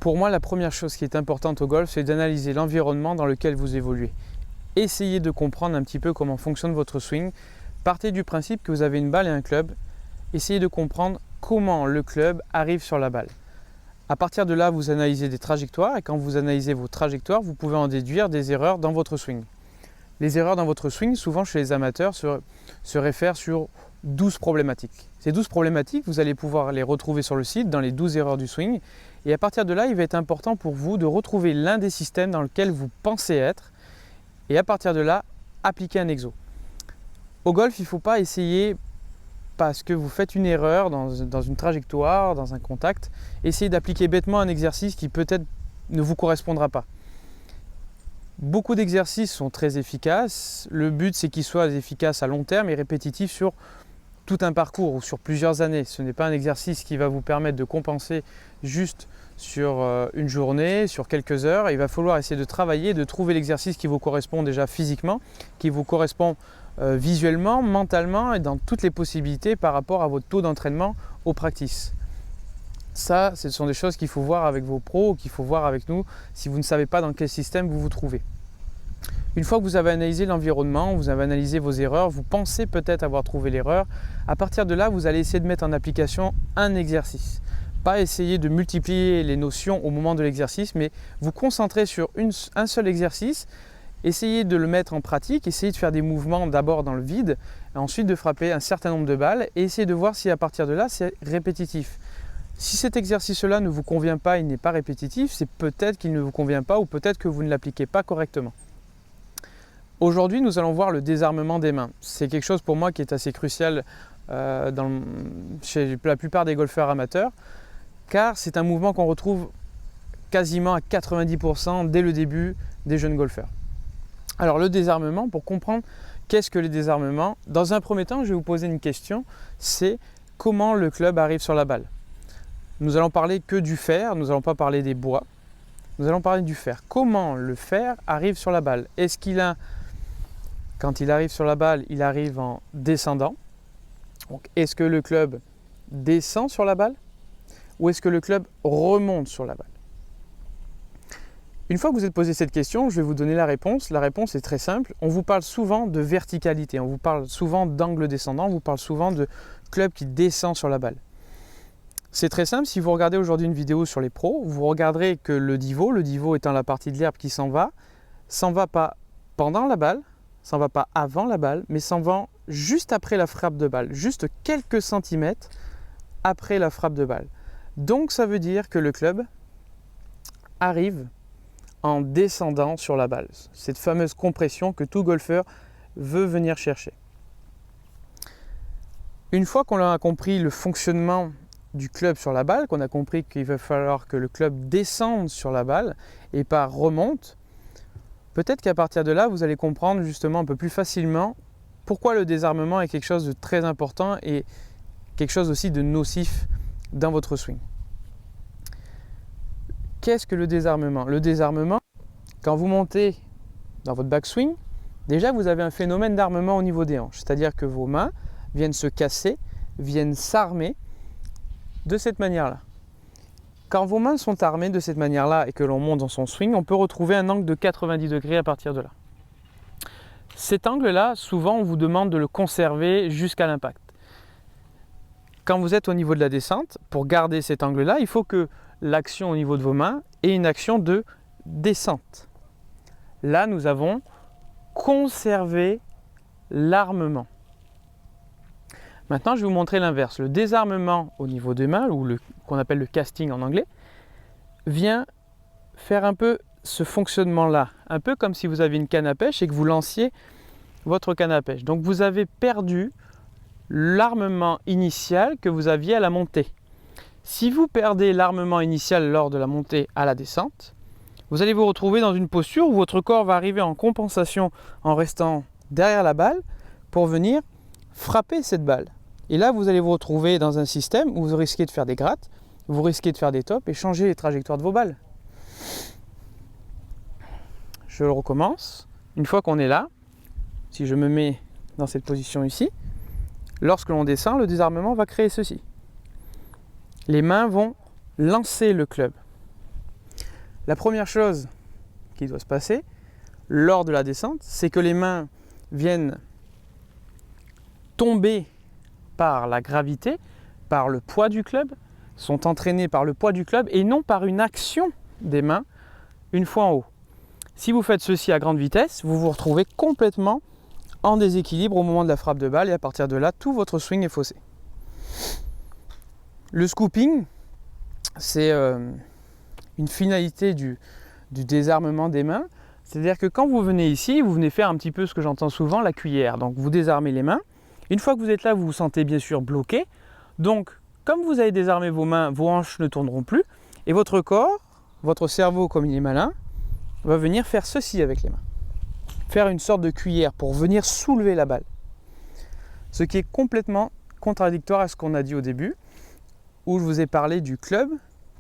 Pour moi, la première chose qui est importante au golf, c'est d'analyser l'environnement dans lequel vous évoluez. Essayez de comprendre un petit peu comment fonctionne votre swing. Partez du principe que vous avez une balle et un club. Essayez de comprendre comment le club arrive sur la balle. À partir de là, vous analysez des trajectoires et quand vous analysez vos trajectoires, vous pouvez en déduire des erreurs dans votre swing. Les erreurs dans votre swing, souvent chez les amateurs, se réfèrent sur 12 problématiques. Ces 12 problématiques, vous allez pouvoir les retrouver sur le site dans les 12 erreurs du swing. Et à partir de là, il va être important pour vous de retrouver l'un des systèmes dans lequel vous pensez être. Et à partir de là, appliquer un exo. Au golf, il ne faut pas essayer, parce que vous faites une erreur dans une trajectoire, dans un contact, essayez d'appliquer bêtement un exercice qui peut-être ne vous correspondra pas. Beaucoup d'exercices sont très efficaces. Le but, c'est qu'ils soient efficaces à long terme et répétitifs sur tout un parcours ou sur plusieurs années. Ce n'est pas un exercice qui va vous permettre de compenser juste sur une journée, sur quelques heures. Il va falloir essayer de travailler, de trouver l'exercice qui vous correspond déjà physiquement, qui vous correspond visuellement, mentalement et dans toutes les possibilités par rapport à votre taux d'entraînement au practice. Ça, ce sont des choses qu'il faut voir avec vos pros ou qu'il faut voir avec nous si vous ne savez pas dans quel système vous vous trouvez. Une fois que vous avez analysé l'environnement, vous avez analysé vos erreurs, vous pensez peut-être avoir trouvé l'erreur, à partir de là, vous allez essayer de mettre en application un exercice. Pas essayer de multiplier les notions au moment de l'exercice, mais vous concentrer sur un seul exercice, essayez de le mettre en pratique, essayez de faire des mouvements d'abord dans le vide, et ensuite de frapper un certain nombre de balles et essayez de voir si à partir de là, c'est répétitif. Si cet exercice-là ne vous convient pas, il n'est pas répétitif, c'est peut-être qu'il ne vous convient pas ou peut-être que vous ne l'appliquez pas correctement. Aujourd'hui, nous allons voir le désarmement des mains. C'est quelque chose pour moi qui est assez crucial chez la plupart des golfeurs amateurs, car c'est un mouvement qu'on retrouve quasiment à 90% dès le début des jeunes golfeurs. Alors le désarmement, pour comprendre qu'est-ce que le désarmement, dans un premier temps, je vais vous poser une question, c'est comment le club arrive sur la balle. Nous allons parler que du fer, nous n'allons pas parler des bois, nous allons parler du fer. Comment le fer arrive sur la balle? Est-ce qu'il a, quand il arrive sur la balle, il arrive en descendant? Donc, est-ce que le club descend sur la balle ou est-ce que le club remonte sur la balle? Une fois que vous êtes posé cette question, je vais vous donner la réponse. La réponse est très simple. On vous parle souvent de verticalité, on vous parle souvent d'angle descendant, on vous parle souvent de club qui descend sur la balle. C'est très simple, si vous regardez aujourd'hui une vidéo sur les pros, vous regarderez que le divot étant la partie de l'herbe qui s'en va pas pendant la balle, s'en va pas avant la balle, mais s'en va juste après la frappe de balle, juste quelques centimètres après la frappe de balle. Donc ça veut dire que le club arrive en descendant sur la balle, cette fameuse compression que tout golfeur veut venir chercher. Une fois qu'on a compris le fonctionnement du club sur la balle, qu'on a compris qu'il va falloir que le club descende sur la balle et pas remonte, peut-être qu'à partir de là, vous allez comprendre justement un peu plus facilement pourquoi le désarmement est quelque chose de très important et quelque chose aussi de nocif dans votre swing. Qu'est-ce que le désarmement? Le désarmement, quand vous montez dans votre backswing, déjà vous avez un phénomène d'armement au niveau des hanches, c'est-à-dire que vos mains viennent se casser, viennent s'armer de cette manière-là. Quand vos mains sont armées de cette manière-là et que l'on monte dans son swing, on peut retrouver un angle de 90 degrés à partir de là. Cet angle-là, souvent, on vous demande de le conserver jusqu'à l'impact. Quand vous êtes au niveau de la descente, pour garder cet angle-là, il faut que l'action au niveau de vos mains ait une action de descente. Là, nous avons conservé l'armement. Maintenant, je vais vous montrer l'inverse. Le désarmement au niveau des mains, ou qu'on appelle le casting en anglais, vient faire un peu ce fonctionnement-là. Un peu comme si vous aviez une canne à pêche et que vous lanciez votre canne à pêche. Donc, vous avez perdu l'armement initial que vous aviez à la montée. Si vous perdez l'armement initial lors de la montée à la descente, vous allez vous retrouver dans une posture où votre corps va arriver en compensation en restant derrière la balle pour venir frapper cette balle. Et là, vous allez vous retrouver dans un système où vous risquez de faire des grattes, vous risquez de faire des tops et changer les trajectoires de vos balles. Je le recommence. Une fois qu'on est là, si je me mets dans cette position ici, lorsque l'on descend, le désarmement va créer ceci. Les mains vont lancer le club. La première chose qui doit se passer lors de la descente, c'est que les mains viennent tomber par la gravité, par le poids du club, sont entraînées par le poids du club et non par une action des mains une fois en haut. Si vous faites ceci à grande vitesse, vous vous retrouvez complètement en déséquilibre au moment de la frappe de balle et à partir de là, tout votre swing est faussé. Le scooping, c'est une finalité du désarmement des mains. C'est-à-dire que quand vous venez ici, vous venez faire un petit peu ce que j'entends souvent, la cuillère. Donc vous désarmez les mains. Une fois que vous êtes là, vous vous sentez bien sûr bloqué. Donc comme vous avez désarmé vos mains, vos hanches ne tourneront plus. Et votre corps, votre cerveau, comme il est malin, va venir faire ceci avec les mains. Faire une sorte de cuillère pour venir soulever la balle. Ce qui est complètement contradictoire à ce qu'on a dit au début, où je vous ai parlé du club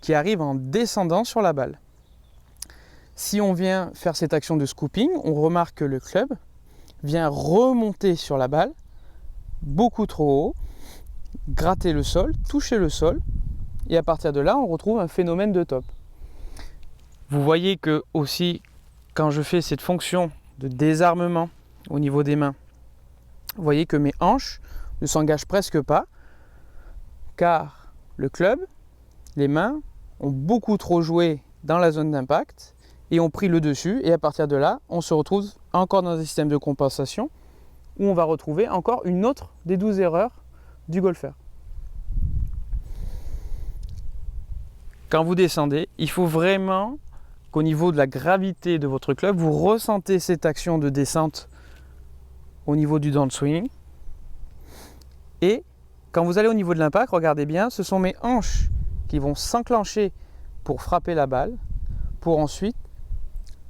qui arrive en descendant sur la balle. Si on vient faire cette action de scooping, on remarque que le club vient remonter sur la balle, beaucoup trop haut, gratter le sol, toucher le sol, et à partir de là, on retrouve un phénomène de top. Vous voyez que aussi, quand je fais cette fonction de désarmement au niveau des mains, vous voyez que mes hanches ne s'engagent presque pas, car le club, les mains, ont beaucoup trop joué dans la zone d'impact et ont pris le dessus, et à partir de là, on se retrouve encore dans un système de compensation où on va retrouver encore une autre des 12 erreurs du golfeur. Quand vous descendez, il faut vraiment qu'au niveau de la gravité de votre club, vous ressentez cette action de descente au niveau du downswing. Et quand vous allez au niveau de l'impact, regardez bien, ce sont mes hanches qui vont s'enclencher pour frapper la balle, pour ensuite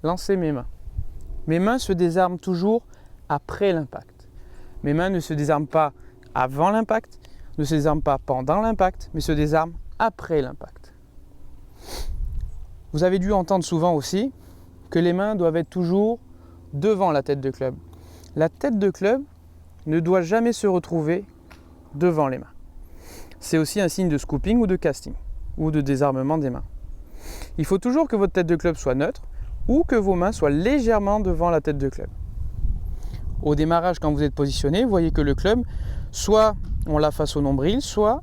lancer mes mains. Mes mains se désarment toujours après l'impact. Mes mains ne se désarment pas avant l'impact, ne se désarment pas pendant l'impact, mais se désarment après l'impact. Vous avez dû entendre souvent aussi que les mains doivent être toujours devant la tête de club. La tête de club ne doit jamais se retrouver devant les mains. C'est aussi un signe de scooping ou de casting, ou de désarmement des mains. Il faut toujours que votre tête de club soit neutre, ou que vos mains soient légèrement devant la tête de club. Au démarrage, quand vous êtes positionné, vous voyez que le club, soit on l'a face au nombril, soit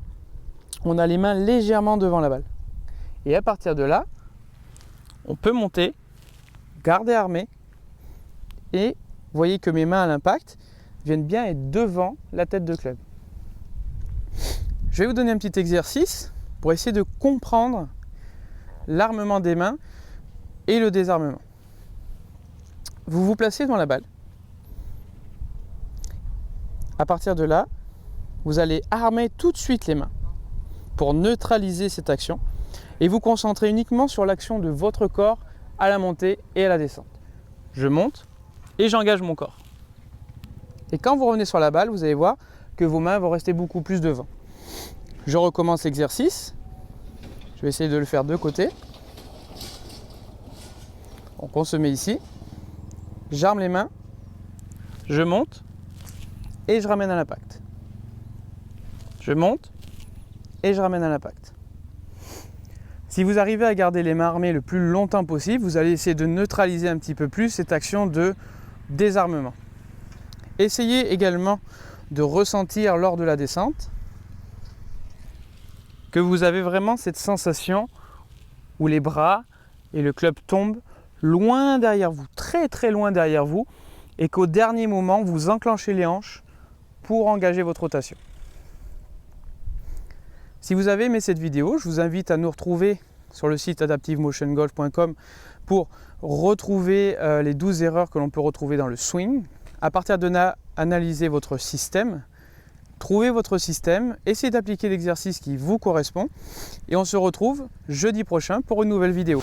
on a les mains légèrement devant la balle. Et à partir de là, on peut monter, garder armé, et vous voyez que mes mains à l'impact viennent bien être devant la tête de club. Je vais vous donner un petit exercice pour essayer de comprendre l'armement des mains et le désarmement. Vous vous placez devant la balle. À partir de là, vous allez armer tout de suite les mains pour neutraliser cette action et vous concentrer uniquement sur l'action de votre corps à la montée et à la descente. Je monte et j'engage mon corps. Et quand vous revenez sur la balle, vous allez voir que vos mains vont rester beaucoup plus devant. Je recommence l'exercice. Je vais essayer de le faire de côté. Donc on se met ici. J'arme les mains. Je monte. Et je ramène à l'impact. Je monte. Et je ramène à l'impact. Si vous arrivez à garder les mains armées le plus longtemps possible, vous allez essayer de neutraliser un petit peu plus cette action de désarmement. Essayez également de ressentir lors de la descente que vous avez vraiment cette sensation où les bras et le club tombent loin derrière vous, très très loin derrière vous, et qu'au dernier moment, vous enclenchez les hanches pour engager votre rotation. Si vous avez aimé cette vidéo, je vous invite à nous retrouver sur le site adaptivemotiongolf.com pour retrouver les 12 erreurs que l'on peut retrouver dans le swing. À partir de là, analysez votre système, trouvez votre système, essayez d'appliquer l'exercice qui vous correspond et on se retrouve jeudi prochain pour une nouvelle vidéo.